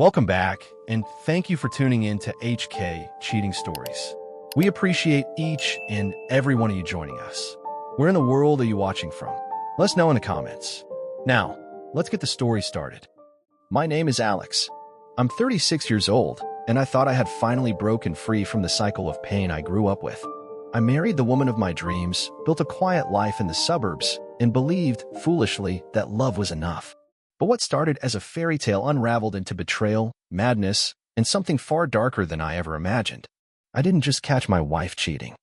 Welcome back, and thank you for tuning in to HK Cheating Stories. We appreciate each and every one of you joining us. Where in the world are you watching from? Let us know in the comments. Now, let's get the story started. My name is Alex. I'm 36 years old, and I thought I had finally broken free from the cycle of pain I grew up with. I married the woman of my dreams, built a quiet life in the suburbs, and believed, foolishly, that love was enough. But what started as a fairy tale unraveled into betrayal, madness, and something far darker than I ever imagined. I didn't just catch my wife cheating.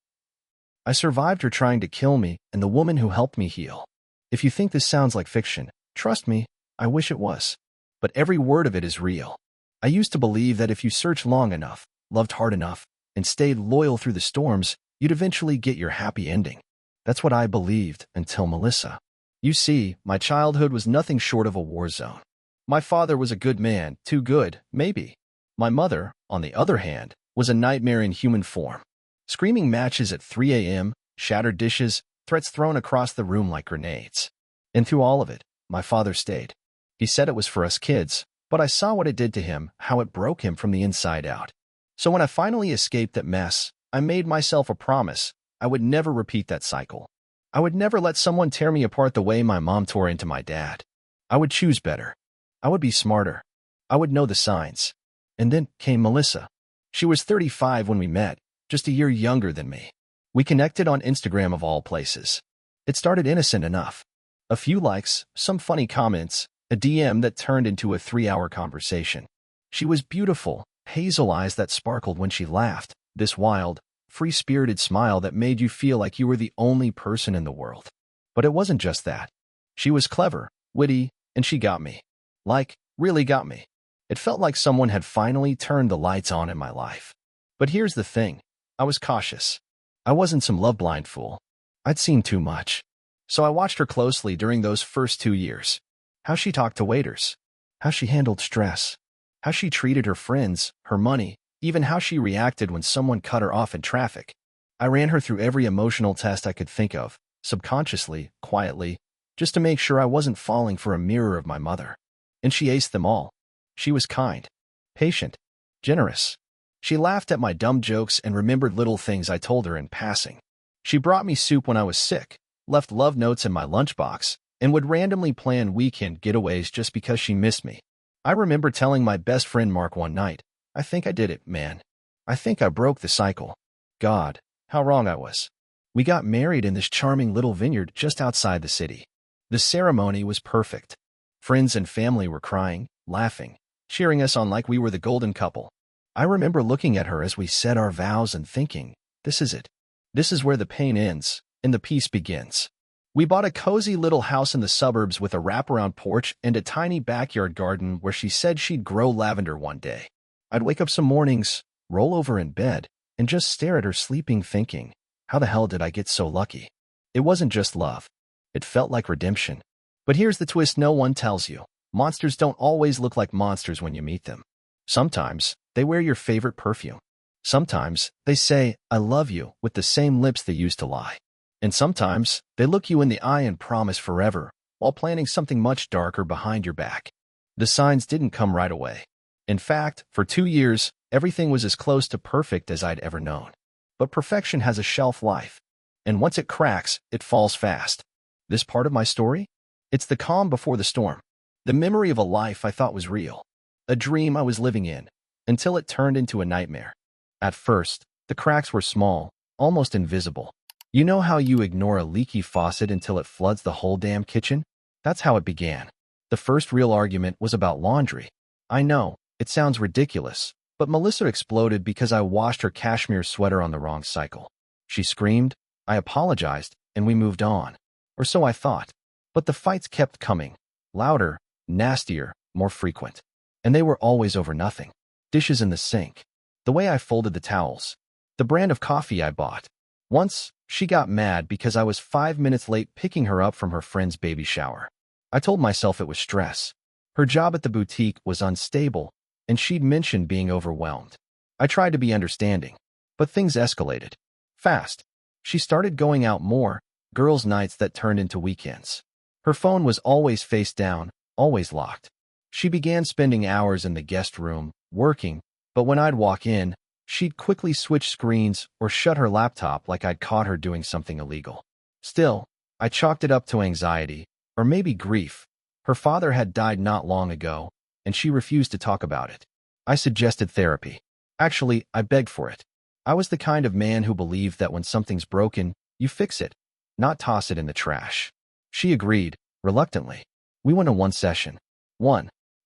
I survived her trying to kill me and the woman who helped me heal. If you think this sounds like fiction, trust me, I wish it was. But every word of it is real. I used to believe that if you searched long enough, loved hard enough, and stayed loyal through the storms, you'd eventually get your happy ending. That's what I believed until Melissa. You see, my childhood was nothing short of a war zone. My father was a good man, too good, maybe. My mother, on the other hand, was a nightmare in human form. Screaming matches at 3 a.m., shattered dishes, threats thrown across the room like grenades. And through all of it, my father stayed. He said it was for us kids, but I saw what it did to him, how it broke him from the inside out. So when I finally escaped that mess, I made myself a promise. I would never repeat that cycle. I would never let someone tear me apart the way my mom tore into my dad. I would choose better. I would be smarter. I would know the signs. And then came Melissa. She was 35 when we met, just a year younger than me. We connected on Instagram of all places. It started innocent enough. A few likes, some funny comments, a DM that turned into a 3-hour conversation. She was beautiful, hazel eyes that sparkled when she laughed, this wild, free-spirited smile that made you feel like you were the only person in the world. But it wasn't just that. She was clever, witty, and she got me. Like, really got me. It felt like someone had finally turned the lights on in my life. But here's the thing. I was cautious. I wasn't some love-blind fool. I'd seen too much. So I watched her closely during those first 2 years. How she talked to waiters. How she handled stress. How she treated her friends, her money, even how she reacted when someone cut her off in traffic. I ran her through every emotional test I could think of, subconsciously, quietly, just to make sure I wasn't falling for a mirror of my mother. And she aced them all. She was kind, patient, generous. She laughed at my dumb jokes and remembered little things I told her in passing. She brought me soup when I was sick, left love notes in my lunchbox, and would randomly plan weekend getaways just because she missed me. I remember telling my best friend Mark one night, I think I did it, man. I think I broke the cycle. God, how wrong I was. We got married in this charming little vineyard just outside the city. The ceremony was perfect. Friends and family were crying, laughing, cheering us on like we were the golden couple. I remember looking at her as we said our vows and thinking, this is it. This is where the pain ends and the peace begins. We bought a cozy little house in the suburbs with a wraparound porch and a tiny backyard garden where she said she'd grow lavender one day. I'd wake up some mornings, roll over in bed, and just stare at her sleeping thinking, how the hell did I get so lucky? It wasn't just love. It felt like redemption. But here's the twist no one tells you. Monsters don't always look like monsters when you meet them. Sometimes, they wear your favorite perfume. Sometimes, they say, I love you, with the same lips they used to lie. And sometimes, they look you in the eye and promise forever, while planning something much darker behind your back. The signs didn't come right away. In fact, for 2 years, everything was as close to perfect as I'd ever known. But perfection has a shelf life. And once it cracks, it falls fast. This part of my story? It's the calm before the storm. The memory of a life I thought was real. A dream I was living in, until it turned into a nightmare. At first, the cracks were small, almost invisible. You know how you ignore a leaky faucet until it floods the whole damn kitchen? That's how it began. The first real argument was about laundry. I know. It sounds ridiculous, but Melissa exploded because I washed her cashmere sweater on the wrong cycle. She screamed, I apologized, and we moved on. Or so I thought. But the fights kept coming. Louder, nastier, more frequent. And they were always over nothing. Dishes in the sink. The way I folded the towels. The brand of coffee I bought. Once, she got mad because I was 5 minutes late picking her up from her friend's baby shower. I told myself it was stress. Her job at the boutique was unstable, and she'd mentioned being overwhelmed. I tried to be understanding, but things escalated. Fast. She started going out more, girls' nights that turned into weekends. Her phone was always face down, always locked. She began spending hours in the guest room, working, but when I'd walk in, she'd quickly switch screens or shut her laptop like I'd caught her doing something illegal. Still, I chalked it up to anxiety, or maybe grief. Her father had died not long ago, and she refused to talk about it. I suggested therapy. Actually, I begged for it. I was the kind of man who believed that when something's broken, you fix it, not toss it in the trash. She agreed, reluctantly. We went to one session.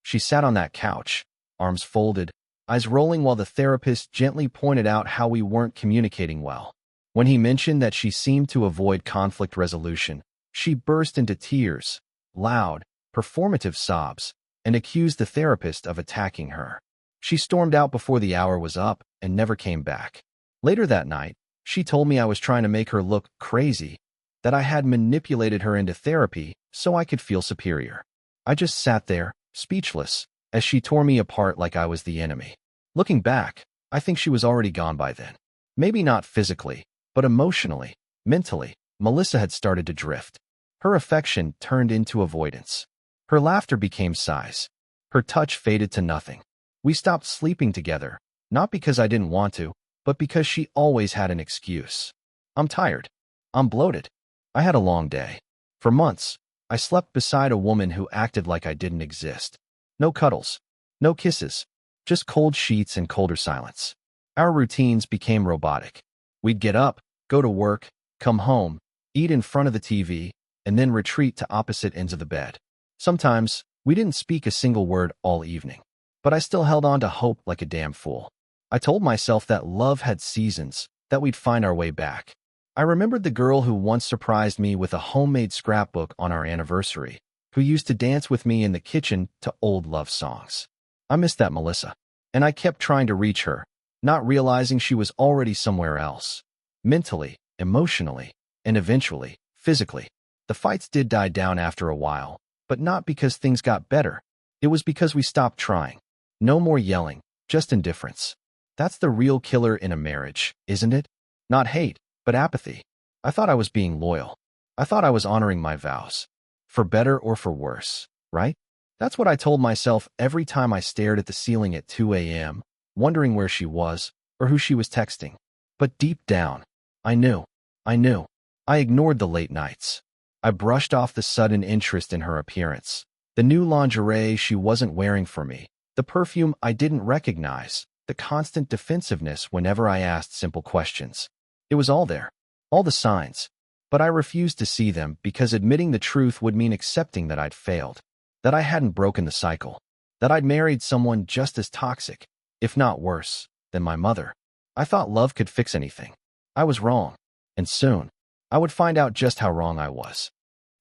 She sat on that couch, arms folded, eyes rolling while the therapist gently pointed out how we weren't communicating well. When he mentioned that she seemed to avoid conflict resolution, she burst into tears, loud, performative sobs, and accused the therapist of attacking her. She stormed out before the hour was up and never came back. Later that night, she told me I was trying to make her look crazy, that I had manipulated her into therapy so I could feel superior. I just sat there, speechless, as she tore me apart like I was the enemy. Looking back, I think she was already gone by then. Maybe not physically, but emotionally, mentally, Melissa had started to drift. Her affection turned into avoidance. Her laughter became sighs. Her touch faded to nothing. We stopped sleeping together, not because I didn't want to, but because she always had an excuse. I'm tired. I'm bloated. I had a long day. For months, I slept beside a woman who acted like I didn't exist. No cuddles, no kisses, just cold sheets and colder silence. Our routines became robotic. We'd get up, go to work, come home, eat in front of the TV, and then retreat to opposite ends of the bed. Sometimes, we didn't speak a single word all evening, but I still held on to hope like a damn fool. I told myself that love had seasons, that we'd find our way back. I remembered the girl who once surprised me with a homemade scrapbook on our anniversary, who used to dance with me in the kitchen to old love songs. I missed that Melissa, and I kept trying to reach her, not realizing she was already somewhere else. Mentally, emotionally, and eventually, physically. The fights did die down after a while, but not because things got better. It was because we stopped trying. No more yelling, just indifference. That's the real killer in a marriage, isn't it? Not hate, but apathy. I thought I was being loyal. I thought I was honoring my vows. For better or for worse, right? That's what I told myself every time I stared at the ceiling at 2 a.m., wondering where she was or who she was texting. But deep down, I knew. I ignored the late nights. I brushed off the sudden interest in her appearance, the new lingerie she wasn't wearing for me, the perfume I didn't recognize, the constant defensiveness whenever I asked simple questions. It was all there, all the signs, but I refused to see them because admitting the truth would mean accepting that I'd failed, that I hadn't broken the cycle, that I'd married someone just as toxic, if not worse, than my mother. I thought love could fix anything. I was wrong, and soon, I would find out just how wrong I was.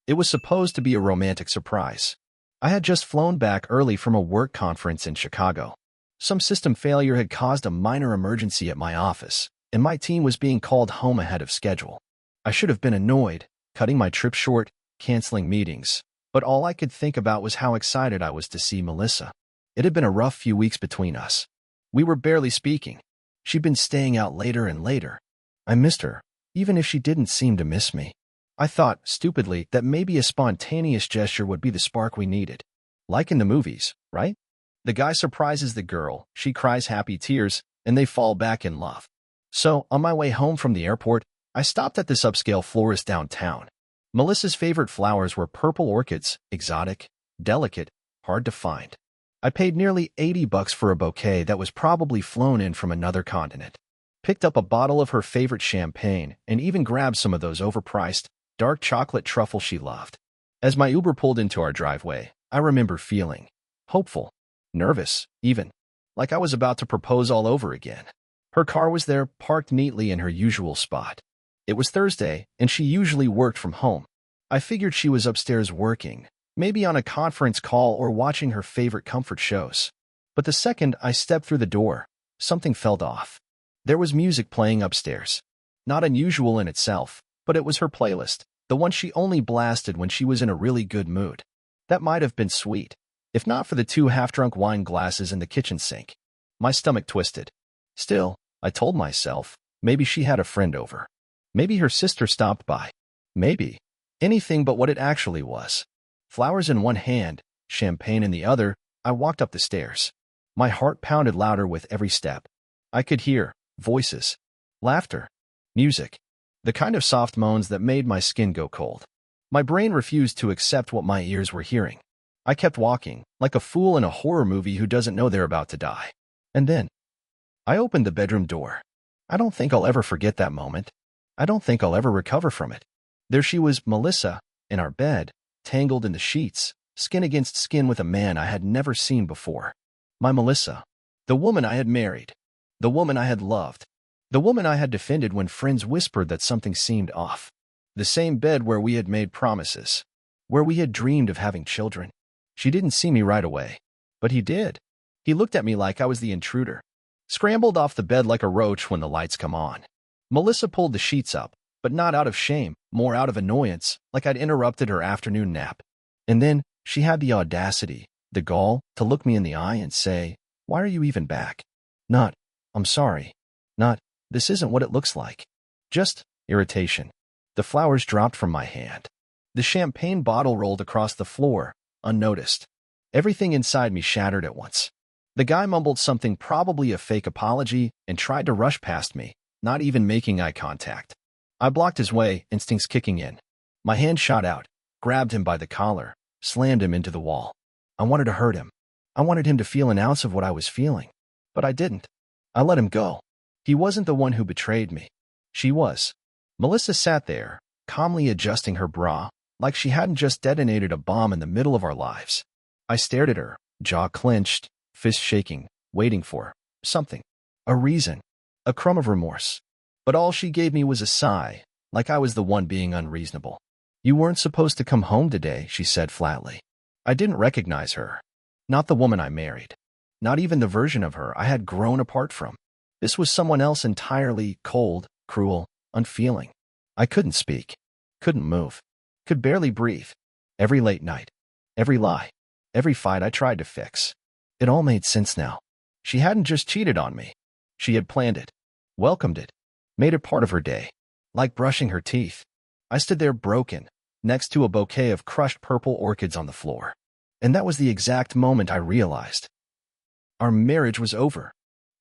It was supposed to be a romantic surprise. I had just flown back early from a work conference in Chicago. Some system failure had caused a minor emergency at my office, and my team was being called home ahead of schedule. I should have been annoyed, cutting my trip short, canceling meetings, but all I could think about was how excited I was to see Melissa. It had been a rough few weeks between us. We were barely speaking. She'd been staying out later and later. I missed her, even if she didn't seem to miss me. I thought, stupidly, that maybe a spontaneous gesture would be the spark we needed. Like in the movies, right? The guy surprises the girl, she cries happy tears, and they fall back in love. So, on my way home from the airport, I stopped at this upscale florist downtown. Melissa's favorite flowers were purple orchids, exotic, delicate, hard to find. I paid nearly $80 for a bouquet that was probably flown in from another continent. Picked up a bottle of her favorite champagne and even grabbed some of those overpriced, dark chocolate truffles she loved. As my Uber pulled into our driveway, I remember feeling hopeful, nervous, even, like I was about to propose all over again. Her car was there, parked neatly in her usual spot. It was Thursday, and she usually worked from home. I figured she was upstairs working, maybe on a conference call or watching her favorite comfort shows. But the second I stepped through the door, something felt off. There was music playing upstairs. Not unusual in itself, but it was her playlist, the one she only blasted when she was in a really good mood. That might have been sweet, if not for the 2 half-drunk wine glasses in the kitchen sink. My stomach twisted. Still, I told myself, maybe she had a friend over. Maybe her sister stopped by. Maybe. Anything but what it actually was. Flowers in one hand, champagne in the other, I walked up the stairs. My heart pounded louder with every step. I could hear voices, laughter, music, the kind of soft moans that made my skin go cold. My brain refused to accept what my ears were hearing. I kept walking, like a fool in a horror movie who doesn't know they're about to die. And then, I opened the bedroom door. I don't think I'll ever forget that moment. I don't think I'll ever recover from it. There she was, Melissa, in our bed, tangled in the sheets, skin against skin with a man I had never seen before. My Melissa. The woman I had married. The woman I had loved. The woman I had defended when friends whispered that something seemed off. The same bed where we had made promises. Where we had dreamed of having children. She didn't see me right away. But he did. He looked at me like I was the intruder. Scrambled off the bed like a roach when the lights come on. Melissa pulled the sheets up, but not out of shame, more out of annoyance, like I'd interrupted her afternoon nap. And then she had the audacity, the gall, to look me in the eye and say, "Why are you even back?" Not, "I'm sorry." Not, "This isn't what it looks like." Just irritation. The flowers dropped from my hand. The champagne bottle rolled across the floor, unnoticed. Everything inside me shattered at once. The guy mumbled something, probably a fake apology, and tried to rush past me, not even making eye contact. I blocked his way, instincts kicking in. My hand shot out, grabbed him by the collar, slammed him into the wall. I wanted to hurt him. I wanted him to feel an ounce of what I was feeling. But I didn't. I let him go. He wasn't the one who betrayed me. She was. Melissa sat there, calmly adjusting her bra, like she hadn't just detonated a bomb in the middle of our lives. I stared at her, jaw clenched, fist shaking, waiting for something. A reason. A crumb of remorse. But all she gave me was a sigh, like I was the one being unreasonable. "You weren't supposed to come home today," she said flatly. I didn't recognize her. Not the woman I married. Not even the version of her I had grown apart from. This was someone else entirely, cold, cruel, unfeeling. I couldn't speak. Couldn't move. Could barely breathe. Every late night. Every lie. Every fight I tried to fix. It all made sense now. She hadn't just cheated on me. She had planned it. Welcomed it. Made it part of her day. Like brushing her teeth. I stood there broken, next to a bouquet of crushed purple orchids on the floor. And that was the exact moment I realized. Our marriage was over.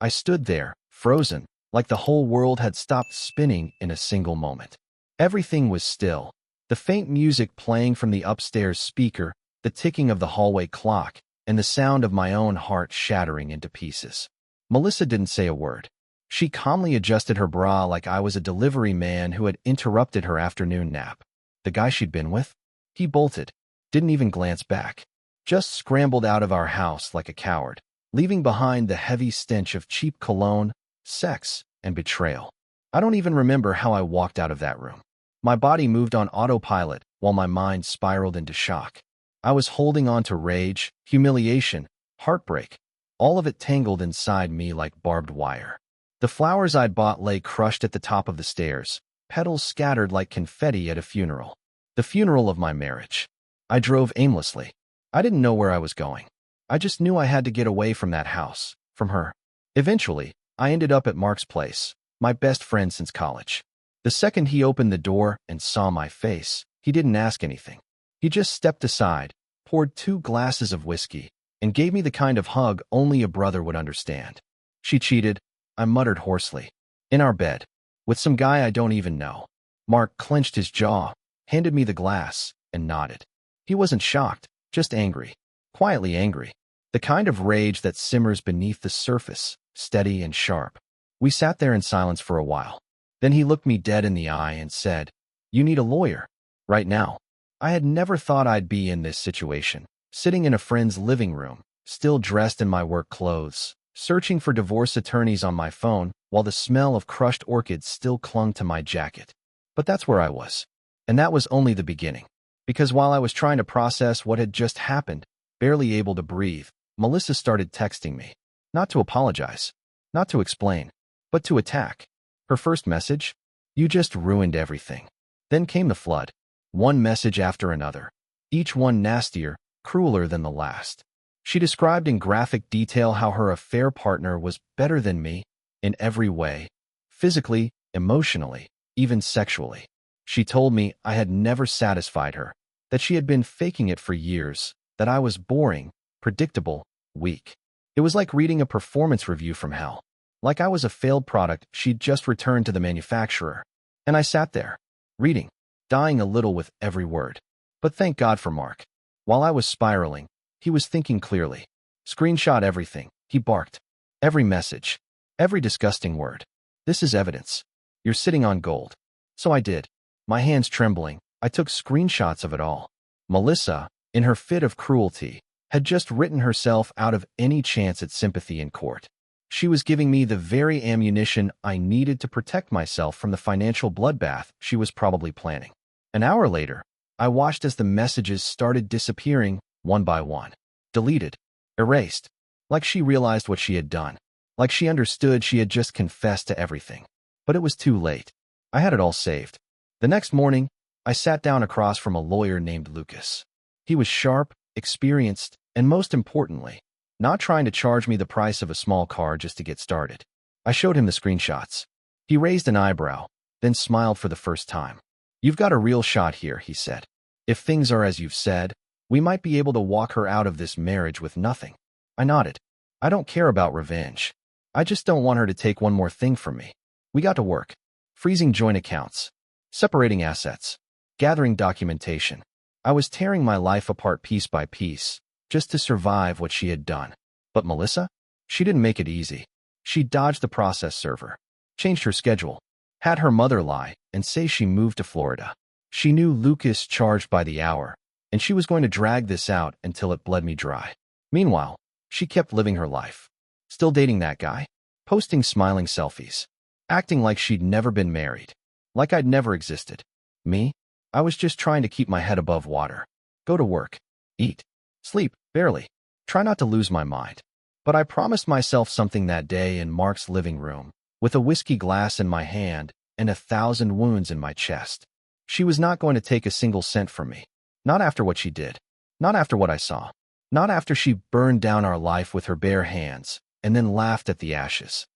I stood there, frozen, like the whole world had stopped spinning in a single moment. Everything was still. The faint music playing from the upstairs speaker, the ticking of the hallway clock, and the sound of my own heart shattering into pieces. Melissa didn't say a word. She calmly adjusted her bra like I was a delivery man who had interrupted her afternoon nap. The guy she'd been with? He bolted. Didn't even glance back. Just scrambled out of our house like a coward, leaving behind the heavy stench of cheap cologne, sex, and betrayal. I don't even remember how I walked out of that room. My body moved on autopilot while my mind spiraled into shock. I was holding on to rage, humiliation, heartbreak, all of it tangled inside me like barbed wire. The flowers I'd bought lay crushed at the top of the stairs, petals scattered like confetti at a funeral. The funeral of my marriage. I drove aimlessly. I didn't know where I was going. I just knew I had to get away from that house, from her. Eventually, I ended up at Mark's place, my best friend since college. The second he opened the door and saw my face, he didn't ask anything. He just stepped aside, poured 2 glasses of whiskey, and gave me the kind of hug only a brother would understand. "She cheated," I muttered hoarsely. "In our bed. With some guy I don't even know." Mark clenched his jaw, handed me the glass, and nodded. He wasn't shocked, just angry. Quietly angry. The kind of rage that simmers beneath the surface, steady and sharp. We sat there in silence for a while. Then he looked me dead in the eye and said, "You need a lawyer. Right now." I had never thought I'd be in this situation, sitting in a friend's living room, still dressed in my work clothes, searching for divorce attorneys on my phone while the smell of crushed orchids still clung to my jacket. But that's where I was. And that was only the beginning. Because while I was trying to process what had just happened, barely able to breathe, Melissa started texting me. Not to apologize. Not to explain. But to attack. Her first message? "You just ruined everything." Then came the flood. One message after another. Each one nastier, crueler than the last. She described in graphic detail how her affair partner was better than me in every way. Physically, emotionally, even sexually. She told me I had never satisfied her. That she had been faking it for years. That I was boring, predictable, weak. It was like reading a performance review from hell. Like I was a failed product she'd just returned to the manufacturer. And I sat there, reading, dying a little with every word. But thank God for Mark. While I was spiraling, he was thinking clearly. Screenshot everything, he barked. Every message, every disgusting word. This is evidence. You're sitting on gold. So I did. My hands trembling, I took screenshots of it all. Melissa, in her fit of cruelty, had just written herself out of any chance at sympathy in court. She was giving me the very ammunition I needed to protect myself from the financial bloodbath she was probably planning. An hour later, I watched as the messages started disappearing one by one. Deleted. Erased. Like she realized what she had done. Like she understood she had just confessed to everything. But it was too late. I had it all saved. The next morning, I sat down across from a lawyer named Lucas. He was sharp, experienced, and most importantly, not trying to charge me the price of a small car just to get started. I showed him the screenshots. He raised an eyebrow, then smiled for the first time. You've got a real shot here, he said. If things are as you've said, we might be able to walk her out of this marriage with nothing. I nodded. I don't care about revenge. I just don't want her to take one more thing from me. We got to work. Freezing joint accounts. Separating assets. Gathering documentation. I was tearing my life apart piece by piece, just to survive what she had done. But Melissa? She didn't make it easy. She dodged the process server, changed her schedule, had her mother lie and say she moved to Florida. She knew Lucas charged by the hour, and she was going to drag this out until it bled me dry. Meanwhile, she kept living her life. Still dating that guy, posting smiling selfies, acting like she'd never been married, like I'd never existed. Me? I was just trying to keep my head above water. Go to work. Eat. Sleep, barely. Try not to lose my mind. But I promised myself something that day in Mark's living room, with a whiskey glass in my hand and 1,000 wounds in my chest. She was not going to take a single cent from me. Not after what she did. Not after what I saw. Not after she burned down our life with her bare hands and then laughed at the ashes.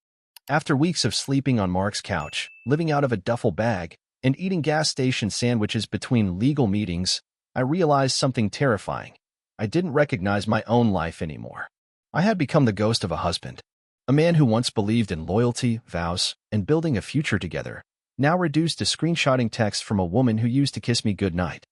After weeks of sleeping on Mark's couch, living out of a duffel bag, and eating gas station sandwiches between legal meetings, I realized something terrifying. I didn't recognize my own life anymore. I had become the ghost of a husband. A man who once believed in loyalty, vows, and building a future together, now reduced to screenshotting texts from a woman who used to kiss me goodnight.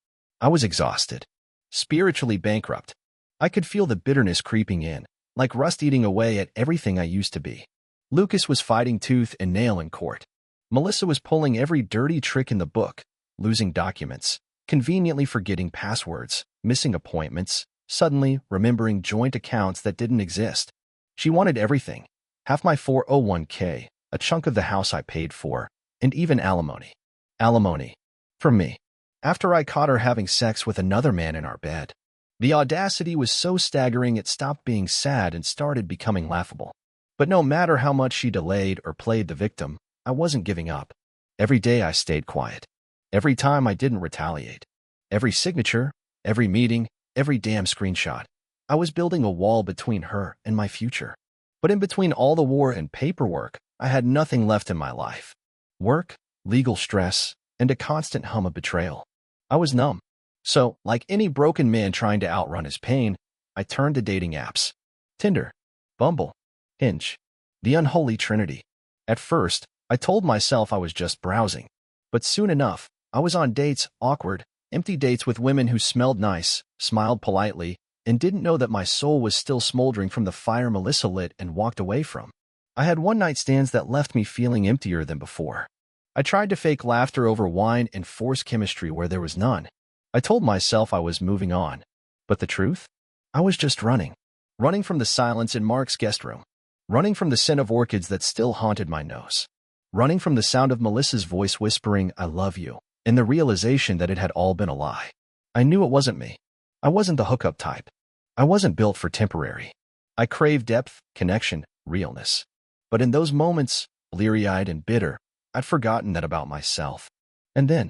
I was exhausted. Spiritually bankrupt. I could feel the bitterness creeping in, like rust eating away at everything I used to be. Lucas was fighting tooth and nail in court. Melissa was pulling every dirty trick in the book, losing documents, conveniently forgetting passwords, missing appointments, suddenly remembering joint accounts that didn't exist. She wanted everything. Half my 401k, a chunk of the house I paid for, and even alimony. Alimony. From me. After I caught her having sex with another man in our bed. The audacity was so staggering it stopped being sad and started becoming laughable. But no matter how much she delayed or played the victim, I wasn't giving up. Every day I stayed quiet. Every time I didn't retaliate. Every signature, every meeting, every damn screenshot. I was building a wall between her and my future. But in between all the war and paperwork, I had nothing left in my life. Work, legal stress, and a constant hum of betrayal. I was numb. So, like any broken man trying to outrun his pain, I turned to dating apps. Tinder, Bumble, Hinge, the unholy trinity. At first, I told myself I was just browsing. But soon enough, I was on dates, awkward, empty dates with women who smelled nice, smiled politely, and didn't know that my soul was still smoldering from the fire Melissa lit and walked away from. I had one-night stands that left me feeling emptier than before. I tried to fake laughter over wine and force chemistry where there was none. I told myself I was moving on. But the truth? I was just running. Running from the silence in Mark's guest room. Running from the scent of orchids that still haunted my nose. Running from the sound of Melissa's voice whispering, "I love you," and the realization that it had all been a lie. I knew it wasn't me. I wasn't the hookup type. I wasn't built for temporary. I craved depth, connection, realness. But in those moments, bleary-eyed and bitter, I'd forgotten that about myself. And then,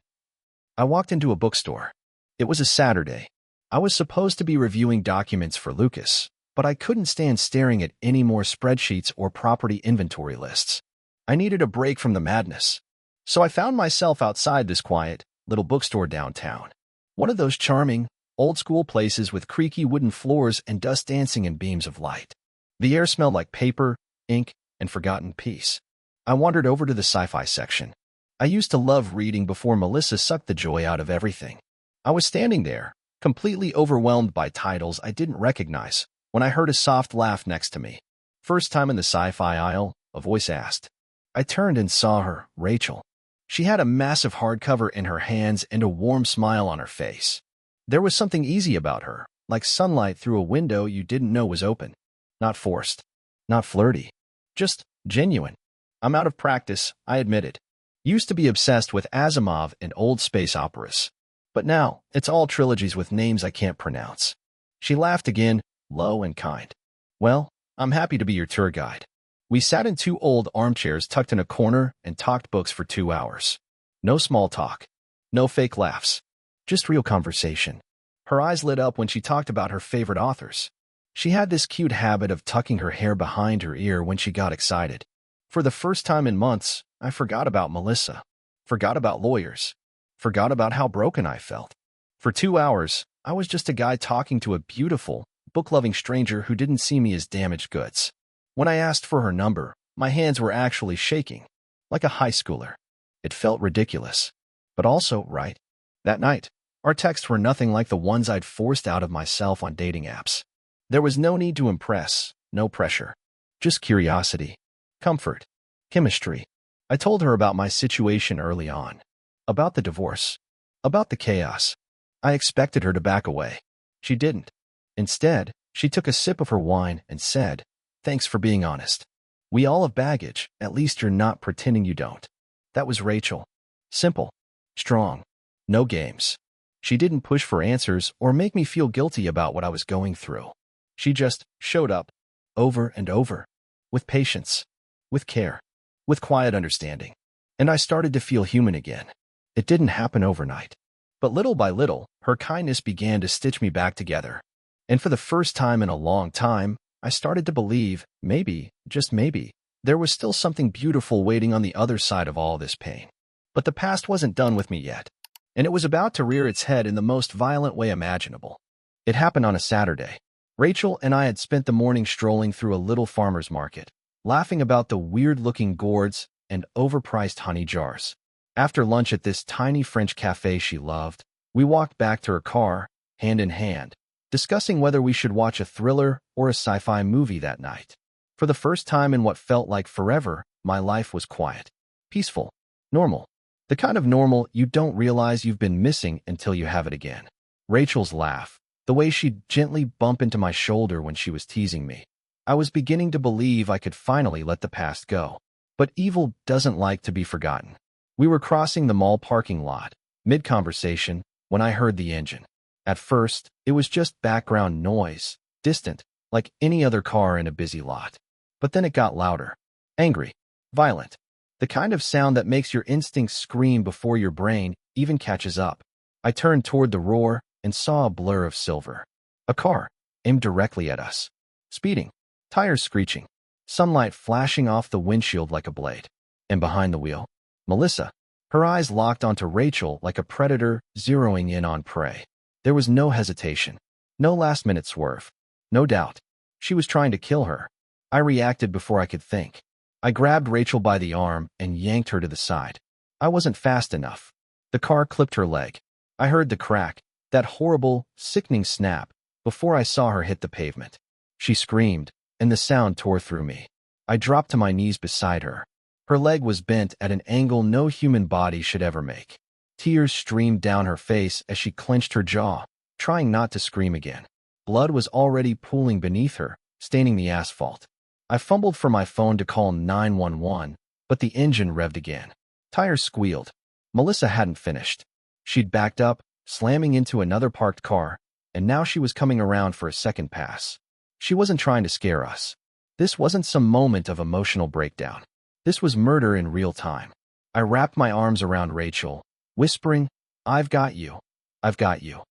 I walked into a bookstore. It was a Saturday. I was supposed to be reviewing documents for Lucas, but I couldn't stand staring at any more spreadsheets or property inventory lists. I needed a break from the madness. So I found myself outside this quiet, little bookstore downtown. One of those charming, Old-school places with creaky wooden floors and dust dancing in beams of light. The air smelled like paper, ink, and forgotten peace. I wandered over to the sci-fi section. I used to love reading before Melissa sucked the joy out of everything. I was standing there, completely overwhelmed by titles I didn't recognize, when I heard a soft laugh next to me. First time in the sci-fi aisle, a voice asked. I turned and saw her, Rachel. She had a massive hardcover in her hands and a warm smile on her face. There was something easy about her, like sunlight through a window you didn't know was open. Not forced. Not flirty. Just genuine. I'm out of practice, I admitted. Used to be obsessed with Asimov and old space operas. But now, it's all trilogies with names I can't pronounce. She laughed again, low and kind. Well, I'm happy to be your tour guide. We sat in 2 old armchairs tucked in a corner and talked books for 2 hours. No small talk. No fake laughs. Just real conversation. Her eyes lit up when she talked about her favorite authors. She had this cute habit of tucking her hair behind her ear when she got excited. For the first time in months, I forgot about Melissa. Forgot about lawyers. Forgot about how broken I felt. For 2 hours, I was just a guy talking to a beautiful, book-loving stranger who didn't see me as damaged goods. When I asked for her number, my hands were actually shaking, like a high schooler. It felt ridiculous, but also right. That night, our texts were nothing like the ones I'd forced out of myself on dating apps. There was no need to impress, no pressure. Just curiosity, comfort, chemistry. I told her about my situation early on, about the divorce, about the chaos. I expected her to back away. She didn't. Instead, she took a sip of her wine and said, "Thanks for being honest. We all have baggage, at least you're not pretending you don't." That was Rachel. Simple. Strong. No games. She didn't push for answers or make me feel guilty about what I was going through. She just showed up, over and over, with patience, with care, with quiet understanding. And I started to feel human again. It didn't happen overnight. But little by little, her kindness began to stitch me back together. And for the first time in a long time, I started to believe, maybe, just maybe, there was still something beautiful waiting on the other side of all this pain. But the past wasn't done with me yet, and it was about to rear its head in the most violent way imaginable. It happened on a Saturday. Rachel and I had spent the morning strolling through a little farmer's market, laughing about the weird-looking gourds and overpriced honey jars. After lunch at this tiny French cafe she loved, we walked back to her car, hand in hand, discussing whether we should watch a thriller or a sci-fi movie that night. For the first time in what felt like forever, my life was quiet, peaceful, normal. The kind of normal you don't realize you've been missing until you have it again. Rachel's laugh, the way she'd gently bump into my shoulder when she was teasing me. I was beginning to believe I could finally let the past go. But evil doesn't like to be forgotten. We were crossing the mall parking lot, mid-conversation, when I heard the engine. At first, it was just background noise, distant, like any other car in a busy lot. But then it got louder, angry, violent. The kind of sound that makes your instincts scream before your brain even catches up. I turned toward the roar and saw a blur of silver. A car, aimed directly at us. Speeding, tires screeching, sunlight flashing off the windshield like a blade. And behind the wheel, Melissa, her eyes locked onto Rachel like a predator zeroing in on prey. There was no hesitation, no last-minute swerve, no doubt. She was trying to kill her. I reacted before I could think. I grabbed Rachel by the arm and yanked her to the side. I wasn't fast enough. The car clipped her leg. I heard the crack, that horrible, sickening snap, before I saw her hit the pavement. She screamed, and the sound tore through me. I dropped to my knees beside her. Her leg was bent at an angle no human body should ever make. Tears streamed down her face as she clenched her jaw, trying not to scream again. Blood was already pooling beneath her, staining the asphalt. I fumbled for my phone to call 911, but the engine revved again. Tires squealed. Melissa hadn't finished. She'd backed up, slamming into another parked car, and now she was coming around for a second pass. She wasn't trying to scare us. This wasn't some moment of emotional breakdown. This was murder in real time. I wrapped my arms around Rachel, whispering, "I've got you. I've got you,"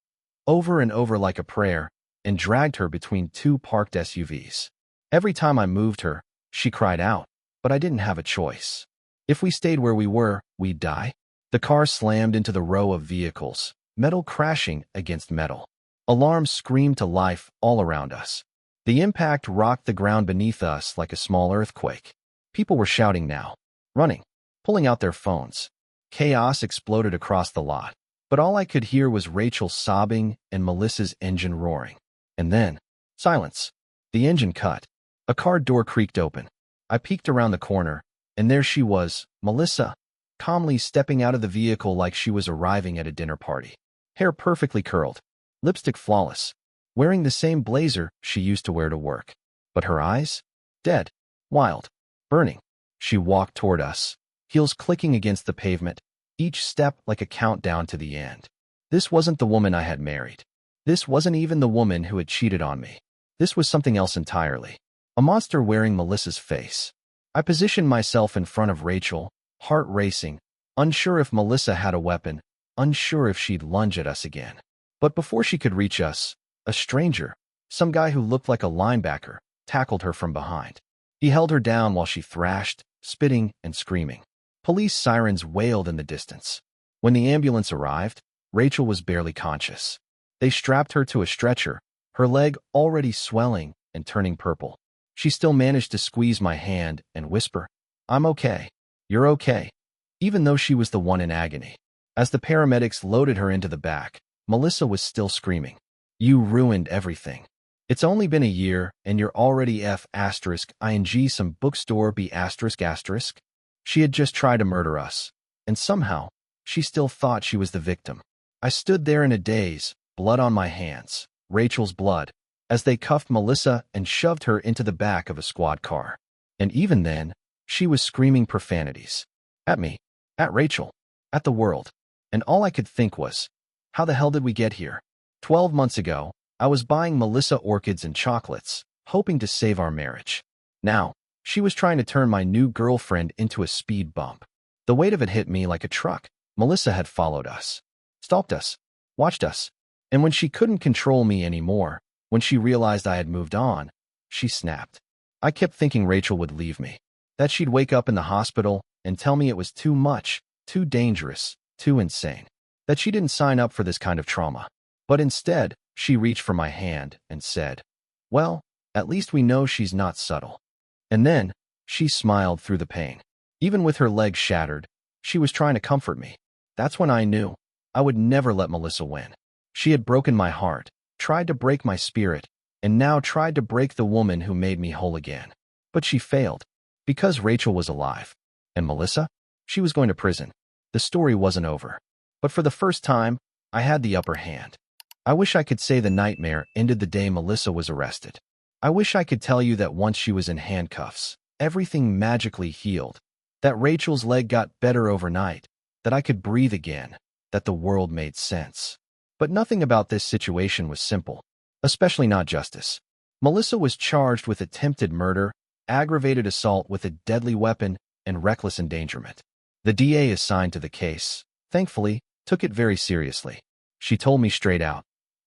over and over like a prayer, and dragged her between 2 parked SUVs. Every time I moved her, she cried out, but I didn't have a choice. If we stayed where we were, we'd die. The car slammed into the row of vehicles, metal crashing against metal. Alarms screamed to life all around us. The impact rocked the ground beneath us like a small earthquake. People were shouting now, running, pulling out their phones. Chaos exploded across the lot, but all I could hear was Rachel sobbing and Melissa's engine roaring. And then, silence. The engine cut. A car door creaked open. I peeked around the corner, and there she was, Melissa, calmly stepping out of the vehicle like she was arriving at a dinner party. Hair perfectly curled, lipstick flawless, wearing the same blazer she used to wear to work. But her eyes? Dead, wild, burning. She walked toward us, heels clicking against the pavement, each step like a countdown to the end. This wasn't the woman I had married. This wasn't even the woman who had cheated on me. This was something else entirely. A monster wearing Melissa's face. I positioned myself in front of Rachel, heart racing, unsure if Melissa had a weapon, unsure if she'd lunge at us again. But before she could reach us, a stranger, some guy who looked like a linebacker, tackled her from behind. He held her down while she thrashed, spitting and screaming. Police sirens wailed in the distance. When the ambulance arrived, Rachel was barely conscious. They strapped her to a stretcher, her leg already swelling and turning purple. She still managed to squeeze my hand and whisper, "I'm okay. You're okay," even though she was the one in agony. As the paramedics loaded her into the back, Melissa was still screaming, "You ruined everything. It's only been a year, and you're already *ing some bookstore B***. She had just tried to murder us, and somehow, she still thought she was the victim. I stood there in a daze, blood on my hands, Rachel's blood, as they cuffed Melissa and shoved her into the back of a squad car. And even then, she was screaming profanities. At me, at Rachel, at the world. And all I could think was, how the hell did we get here? 12 months ago, I was buying Melissa orchids and chocolates, hoping to save our marriage. Now, she was trying to turn my new girlfriend into a speed bump. The weight of it hit me like a truck. Melissa had followed us, stalked us, watched us, and when she couldn't control me anymore, when she realized I had moved on, she snapped. I kept thinking Rachel would leave me, that she'd wake up in the hospital and tell me it was too much, too dangerous, too insane, that she didn't sign up for this kind of trauma. But instead, she reached for my hand and said, "Well, at least we know she's not subtle." And then, she smiled through the pain. Even with her legs shattered, she was trying to comfort me. That's when I knew I would never let Melissa win. She had broken my heart, tried to break my spirit, and now tried to break the woman who made me whole again. But she failed, because Rachel was alive. And Melissa? She was going to prison. The story wasn't over. But for the first time, I had the upper hand. I wish I could say the nightmare ended the day Melissa was arrested. I wish I could tell you that once she was in handcuffs, everything magically healed, that Rachel's leg got better overnight, that I could breathe again, that the world made sense. But nothing about this situation was simple, especially not justice. Melissa was charged with attempted murder, aggravated assault with a deadly weapon, and reckless endangerment. The DA assigned to the case, thankfully, took it very seriously. She told me straight out,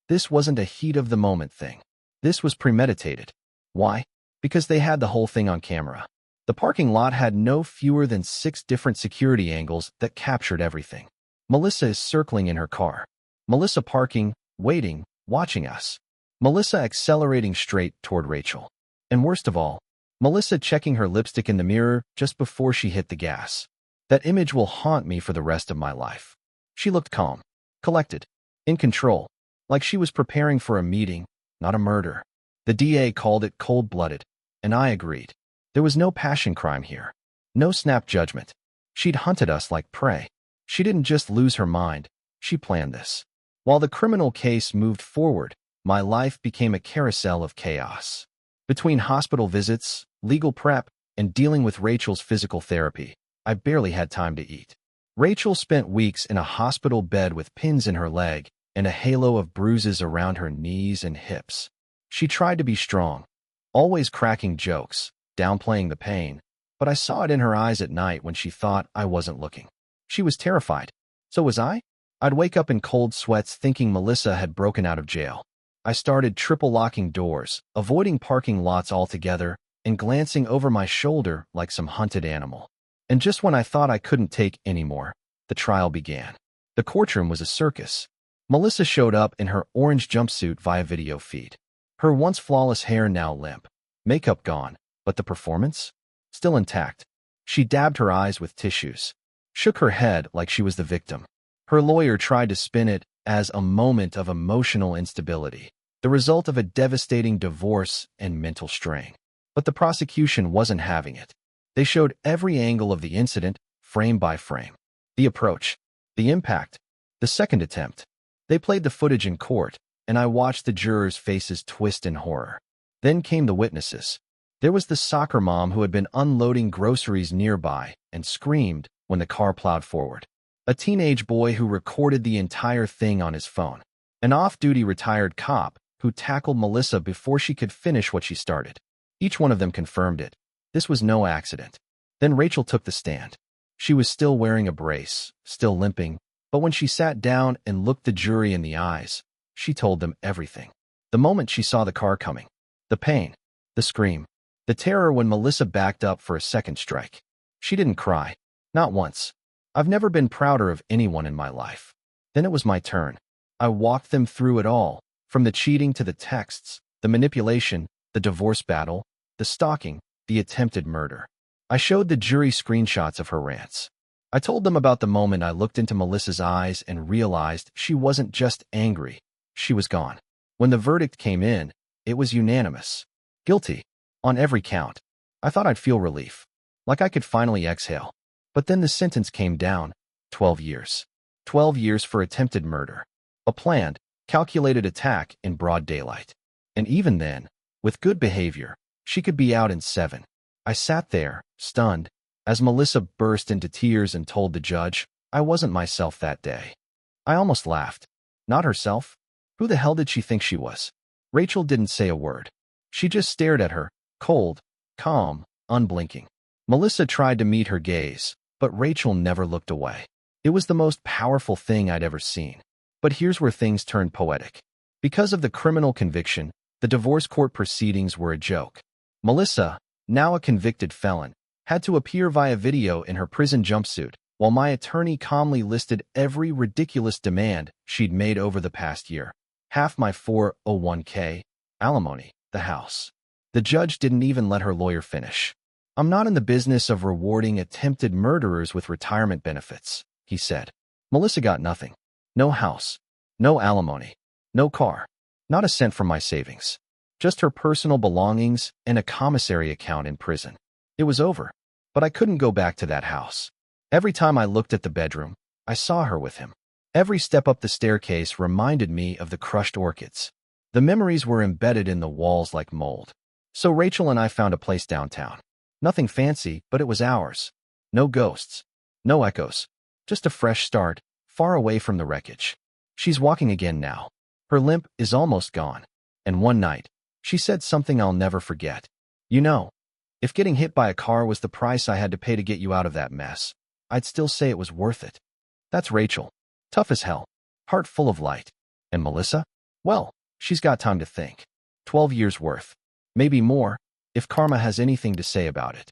this wasn't a heat-of-the-moment thing. This was premeditated. Why? Because they had the whole thing on camera. The parking lot had no fewer than 6 different security angles that captured everything. Melissa is circling in her car. Melissa parking, waiting, watching us. Melissa accelerating straight toward Rachel. And worst of all, Melissa checking her lipstick in the mirror just before she hit the gas. That image will haunt me for the rest of my life. She looked calm, collected, in control, like she was preparing for a meeting, not a murder. The DA called it cold-blooded, and I agreed. There was no passion crime here. No snap judgment. She'd hunted us like prey. She didn't just lose her mind. She planned this. While the criminal case moved forward, my life became a carousel of chaos. Between hospital visits, legal prep, and dealing with Rachel's physical therapy, I barely had time to eat. Rachel spent weeks in a hospital bed with pins in her leg and a halo of bruises around her knees and hips. She tried to be strong, always cracking jokes, downplaying the pain, but I saw it in her eyes at night when she thought I wasn't looking. She was terrified. So was I? I'd wake up in cold sweats thinking Melissa had broken out of jail. I started triple-locking doors, avoiding parking lots altogether, and glancing over my shoulder like some hunted animal. And just when I thought I couldn't take any more, the trial began. The courtroom was a circus. Melissa showed up in her orange jumpsuit via video feed. Her once flawless hair now limp, makeup gone, but the performance? Still intact. She dabbed her eyes with tissues, shook her head like she was the victim. Her lawyer tried to spin it as a moment of emotional instability, the result of a devastating divorce and mental strain. But the prosecution wasn't having it. They showed every angle of the incident, frame by frame. The approach, the impact, the second attempt. They played the footage in court, and I watched the jurors' faces twist in horror. Then came the witnesses. There was the soccer mom who had been unloading groceries nearby and screamed when the car plowed forward. A teenage boy who recorded the entire thing on his phone. An off-duty retired cop who tackled Melissa before she could finish what she started. Each one of them confirmed it. This was no accident. Then Rachel took the stand. She was still wearing a brace, still limping, but when she sat down and looked the jury in the eyes, she told them everything. The moment she saw the car coming, the pain, the scream, the terror when Melissa backed up for a second strike. She didn't cry, not once. I've never been prouder of anyone in my life. Then it was my turn. I walked them through it all, from the cheating to the texts, the manipulation, the divorce battle, the stalking, the attempted murder. I showed the jury screenshots of her rants. I told them about the moment I looked into Melissa's eyes and realized she wasn't just angry, she was gone. When the verdict came in, it was unanimous. Guilty. On every count. I thought I'd feel relief. Like I could finally exhale. But then the sentence came down. 12 years. 12 years for attempted murder. A planned, calculated attack in broad daylight. And even then, with good behavior, she could be out in 7. I sat there, stunned, as Melissa burst into tears and told the judge, I wasn't myself that day. I almost laughed. Not herself? Who the hell did she think she was? Rachel didn't say a word. She just stared at her, cold, calm, unblinking. Melissa tried to meet her gaze, but Rachel never looked away. It was the most powerful thing I'd ever seen. But here's where things turned poetic. Because of the criminal conviction, the divorce court proceedings were a joke. Melissa, now a convicted felon, had to appear via video in her prison jumpsuit, while my attorney calmly listed every ridiculous demand she'd made over the past year. Half my 401k, alimony, the house. The judge didn't even let her lawyer finish. I'm not in the business of rewarding attempted murderers with retirement benefits, he said. Melissa got nothing. No house, no alimony, no car, not a cent from my savings. Just her personal belongings and a commissary account in prison. It was over, but I couldn't go back to that house. Every time I looked at the bedroom, I saw her with him. Every step up the staircase reminded me of the crushed orchids. The memories were embedded in the walls like mold. So Rachel and I found a place downtown. Nothing fancy, but it was ours. No ghosts, no echoes, just a fresh start, far away from the wreckage. She's walking again now. Her limp is almost gone. And one night, she said something I'll never forget. You know, if getting hit by a car was the price I had to pay to get you out of that mess, I'd still say it was worth it. That's Rachel. Tough as hell. Heart full of light. And Melissa? Well, she's got time to think. 12 years worth. Maybe more, if karma has anything to say about it.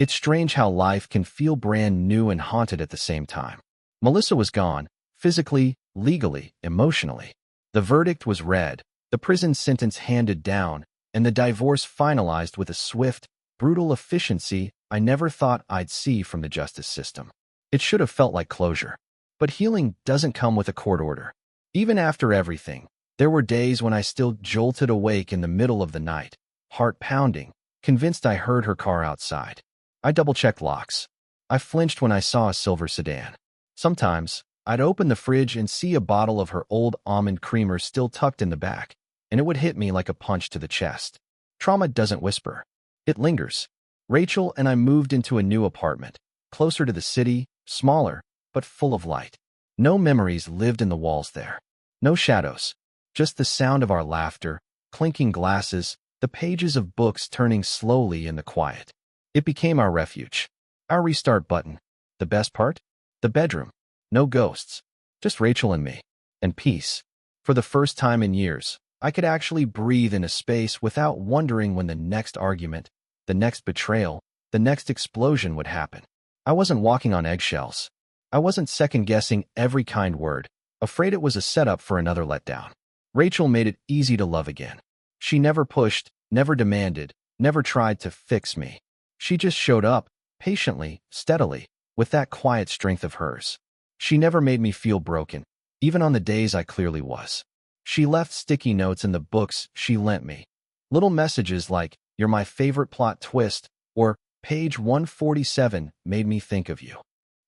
It's strange how life can feel brand new and haunted at the same time. Melissa was gone, physically, legally, emotionally. The verdict was read, the prison sentence handed down, and the divorce finalized with a swift, brutal efficiency I never thought I'd see from the justice system. It should have felt like closure. But healing doesn't come with a court order. Even after everything, there were days when I still jolted awake in the middle of the night, heart pounding, convinced I heard her car outside. I double-checked locks. I flinched when I saw a silver sedan. Sometimes, I'd open the fridge and see a bottle of her old almond creamer still tucked in the back, and it would hit me like a punch to the chest. Trauma doesn't whisper. It lingers. Rachel and I moved into a new apartment, closer to the city, smaller, but full of light. No memories lived in the walls there. No shadows. Just the sound of our laughter, clinking glasses, the pages of books turning slowly in the quiet. It became our refuge. Our restart button. The best part? The bedroom. No ghosts. Just Rachel and me. And peace. For the first time in years, I could actually breathe in a space without wondering when the next argument, the next betrayal, the next explosion would happen. I wasn't walking on eggshells. I wasn't second-guessing every kind word. afraid it was a setup for another letdown. Rachel made it easy to love again. She never pushed, never demanded, never tried to fix me. She just showed up, patiently, steadily, with that quiet strength of hers. She never made me feel broken, even on the days I clearly was. She left sticky notes in the books she lent me. Little messages like, "You're my favorite plot twist," or "Page 147 made me think of you."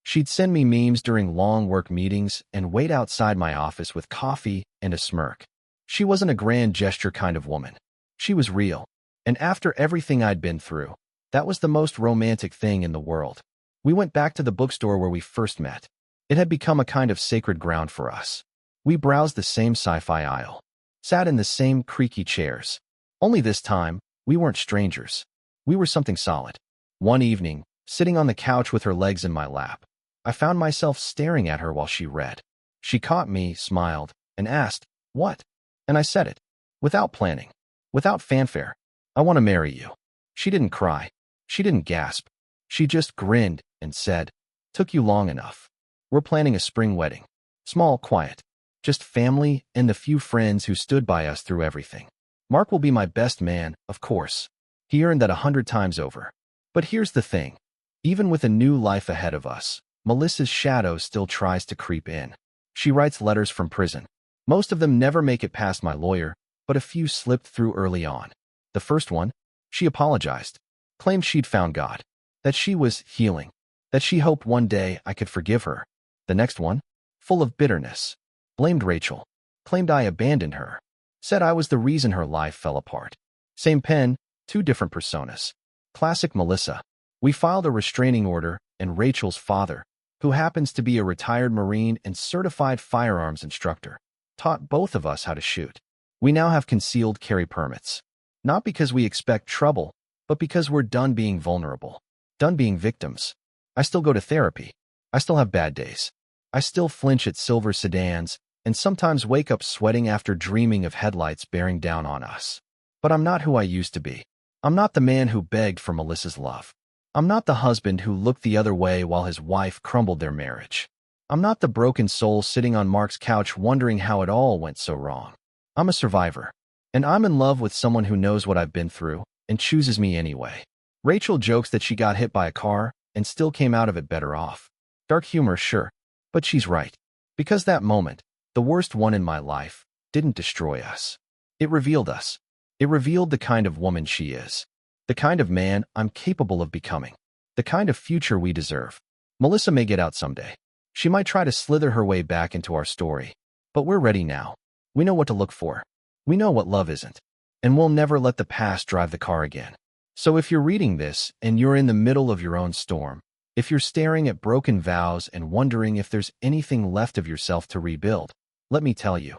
She'd send me memes during long work meetings and wait outside my office with coffee and a smirk. She wasn't a grand gesture kind of woman. She was real. And after everything I'd been through, that was the most romantic thing in the world. We went back to the bookstore where we first met. It had become a kind of sacred ground for us. We browsed the same sci-fi aisle, sat in the same creaky chairs. Only this time, we weren't strangers. We were something solid. One evening, sitting on the couch with her legs in my lap, I found myself staring at her while she read. She caught me, smiled, and asked, "What?" And I said it. Without planning. Without fanfare. "I want to marry you." She didn't cry. She didn't gasp. She just grinned and said, "Took you long enough. We're planning a spring wedding. Small, quiet. Just family and the few friends who stood by us through everything. Mark will be my best man, of course. He earned that 100 times over. But here's the thing. Even with a new life ahead of us, Melissa's shadow still tries to creep in. She writes letters from prison. Most of them never make it past my lawyer, but a few slipped through early on. The first one, she apologized, claimed she'd found God, that she was healing, that she hoped one day I could forgive her. The next one, full of bitterness, blamed Rachel, claimed I abandoned her, said I was the reason her life fell apart. Same pen, two different personas. Classic Melissa. We filed a restraining order, and Rachel's father, who happens to be a retired Marine and certified firearms instructor, taught both of us how to shoot. We now have concealed carry permits. Not because we expect trouble, but because we're done being vulnerable, done being victims. I still go to therapy. I still have bad days. I still flinch at silver sedans, and sometimes wake up sweating after dreaming of headlights bearing down on us. But I'm not who I used to be. I'm not the man who begged for Melissa's love. I'm not the husband who looked the other way while his wife crumbled their marriage. I'm not the broken soul sitting on Mark's couch wondering how it all went so wrong. I'm a survivor. And I'm in love with someone who knows what I've been through and chooses me anyway. Rachel jokes that she got hit by a car and still came out of it better off. Dark humor, sure. But she's right. Because that moment, the worst one in my life, didn't destroy us. It revealed us. It revealed the kind of woman she is. The kind of man I'm capable of becoming. The kind of future we deserve. Melissa may get out someday. She might try to slither her way back into our story. But we're ready now. We know what to look for. We know what love isn't. And we'll never let the past drive the car again. So if you're reading this and you're in the middle of your own storm, if you're staring at broken vows and wondering if there's anything left of yourself to rebuild, let me tell you,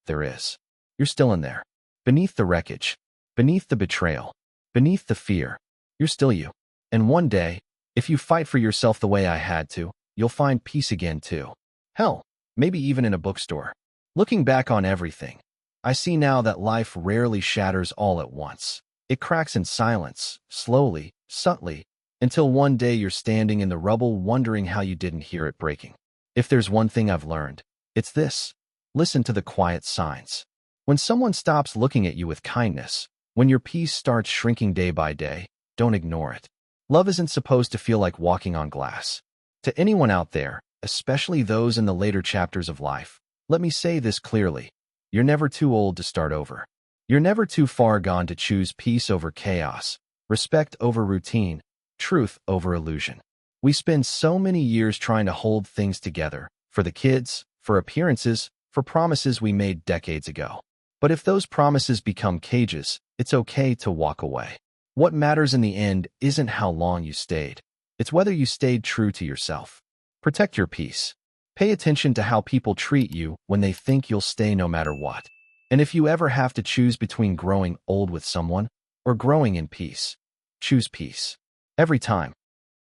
there is. You're still in there. Beneath the wreckage, beneath the betrayal, beneath the fear, you're still you. And one day, if you fight for yourself the way I had to, you'll find peace again too. Hell, maybe even in a bookstore. Looking back on everything, I see now that life rarely shatters all at once. It cracks in silence, slowly, subtly, until one day you're standing in the rubble wondering how you didn't hear it breaking. If there's one thing I've learned, it's this. Listen to the quiet signs. When someone stops looking at you with kindness, when your peace starts shrinking day by day, don't ignore it. Love isn't supposed to feel like walking on glass. To anyone out there, especially those in the later chapters of life, let me say this clearly. You're never too old to start over. You're never too far gone to choose peace over chaos, respect over routine, truth over illusion. We spend so many years trying to hold things together, for the kids, for appearances, for promises we made decades ago. But if those promises become cages, it's okay to walk away. What matters in the end isn't how long you stayed. It's whether you stayed true to yourself. Protect your peace. Pay attention to how people treat you when they think you'll stay no matter what. And if you ever have to choose between growing old with someone or growing in peace, choose peace. Every time.